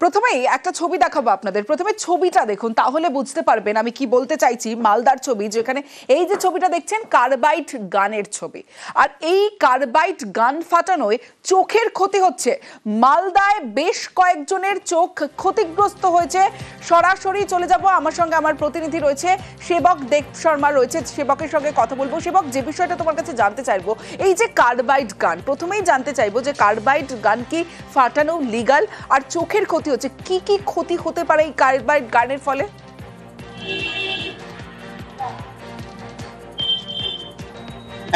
প্রথমেই একটা ছবি দেখাবো আপনাদের। প্রথমে ছবিটা দেখুন, তাহলে বুঝতে পারবেন আমি কি বলতে চাইছি। মালদার ছবি, যেখানে এই যে ছবিটা দেখছেন কার্বাইড গানের ছবি, আর এই কার্বাইড গান ফাটানোয় চোখের ক্ষতি হচ্ছে। মালদায় বেশ কয়েকজনের চোখ ক্ষতিগ্রস্ত হয়েছে। সরাসরি চলে যাব, আমার সঙ্গে আমার প্রতিনিধি রয়েছে সেবক দেব শর্মা রয়েছে, সেবকের সঙ্গে কথা বলবো। সেবক, যে বিষয়টা তোমার কাছে জানতে চাইবো, এই যে কার্বাইড গান, প্রথমেই জানতে চাইবো যে কার্বাইড গান কি ফাটানো লিগাল, আর চোখের ক্ষতি হচ্ছে, কি কি ক্ষতি হতে পারে এই কার্বাইড গানের ফলে?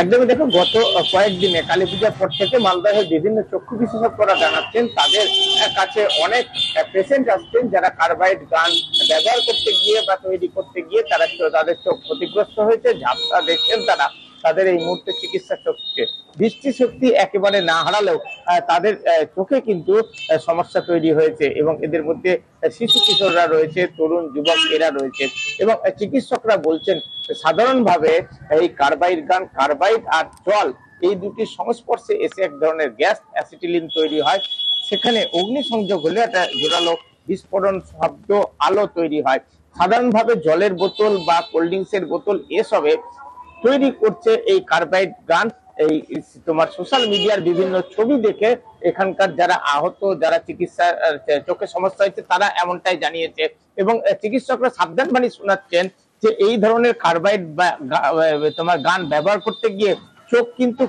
একদমই দেখো, গত কয়েকদিনে কালী পূজার পর থেকে মালদায় বিভিন্ন চক্ষু বিশেষজ্ঞরা জানাচ্ছেন তাদের কাছে অনেক পেশেন্ট আসছেন যারা কার্বাইড গান ব্যবহার করতে গিয়ে বা তৈরি করতে গিয়ে তাদের চোখ ক্ষতিগ্রস্ত হয়েছে। ঝাপসা দেখছেন তারা, তাদের এই মুহূর্তে চিকিৎসা চলছে। দৃষ্টিশক্তি একেবারে না হারালেও তাদের চোখে কিন্তু সমস্যা তৈরি হয়েছে, এবং এদের মধ্যে শিশু কিশোররা রয়েছে, তরুণ যুবক এরা রয়েছে। এবং চিকিৎসকরা বলছেন সাধারণভাবে এই কার্বাইড আর জল, এই দুটির সংস্পর্শে এসে এক ধরনের গ্যাস অ্যাসিটিলিন তৈরি হয়। সেখানে অগ্নিসংযোগ হলে একটা জোরালো বিস্ফোরণ শব্দ আলো তৈরি হয়। সাধারণভাবে জলের বোতল বা কোল্ড ড্রিঙ্কসের বোতল এসবে তৈরি করছে এই কার্বাইড গান। এই তোমার সোশ্যাল মিডিয়ার বিভিন্ন ছবি দেখে এখানকার যারা আহত, যারা চিকিৎসা চোখে সমস্যা হয়েছে, তারা এমনটাই জানিয়েছে। এবং চিকিৎসকরা সাবধান বাণী শোনাচ্ছেন যে এই ধরনের কার্বাইড বা তোমার গান ব্যবহার করতে গিয়ে চোখ কিন্তু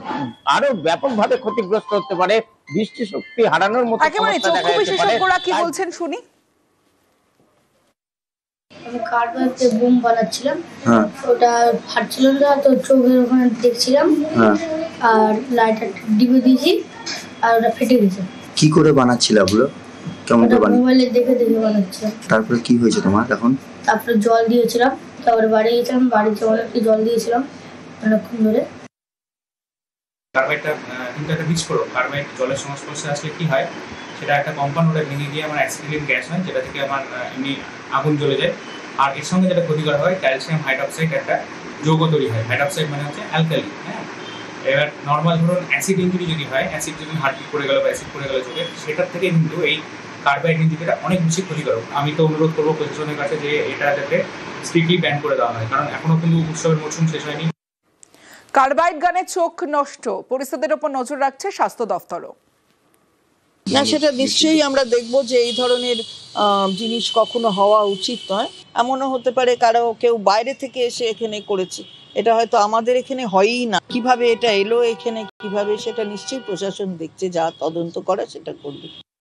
আরো ব্যাপকভাবে ক্ষতিগ্রস্ত হতে পারে, দৃষ্টিশক্তি হারানোর মতো সমস্যা দেখা যেতে পারে। বিশেষজ্ঞরা কি বলছেন শুনি। আমি কার্বাইডে বোম বানাচ্ছিলাম, ওটা ফাটছিল না, তো চোখের ওখানে দেখছিলাম, আর লাইটার ডিবে দিয়েছি আর ওটা ফেটে গেছে। কি করে বানাচ্ছিল ওগুলো? কেমন করে মোবাইলে দেখে দেখে বানাচ্ছিলাম। তারপরে কি হয়েছে তোমার এখন? তারপরে জল দিয়েছিলাম, তারপরে বাড়ি গেছিলাম, বাড়িতে অনেকটা জল দিয়েছিলাম অনেকক্ষণ ধরে। কার্বাইডটা কিন্তু একটা বিস্ফোরক। কার্বাইড জলের সংস্পর্শে আসলে কি হয়, সেটা একটা কম্পাউন্ড, ওটা ভেঙে গিয়ে আমার অ্যাসিটিলিন গ্যাস হয়, যেটা থেকে আমার এমনি আগুন জ্বলে যায়। আর এর সঙ্গে যেটা ক্ষতিকর হয়, ক্যালসিয়াম হাইড্রক্সাইড একটা যৌগ তৈরি হয়। হাইড্রক্সাইড মানে হচ্ছে অ্যালকালি। হ্যাঁ, এবার নর্মাল ধরুন অ্যাসিড ইঞ্জুরি যদি হয়, অ্যাসিড যদি হার্টবিট করে গেল বা অ্যাসিড করে গেল চোখে, সেটার থেকে কিন্তু এই কার্বাইড ইঞ্জুরিটা অনেক বেশি ক্ষতিকারক। আমি তো অনুরোধ করবো প্রশাসনের কাছে যে এটা যাতে স্ট্রিক্টলি ব্যান করে দেওয়া হয়, কারণ এখনো কিন্তু উৎসবের মরশুম শেষ হয়নি। কার্বাইড গানে চোখ নষ্ট, পরিস্থিতির উপর নজর রাখছে স্বাস্থ্য দফতরও। না, সেটা নিশ্চয়ই আমরা দেখবো যে এই ধরনের জিনিস কখনো হওয়া উচিত নয়। এমনও হতে পারে কেউ বাইরে থেকে এসে এখানে করেছে, এটা হয়তো আমাদের এখানে হয়ই না। কিভাবে এটা এলো এখানে, কিভাবে, সেটা নিশ্চয়ই প্রশাসন দেখছে, যা তদন্ত করা সেটা করবে।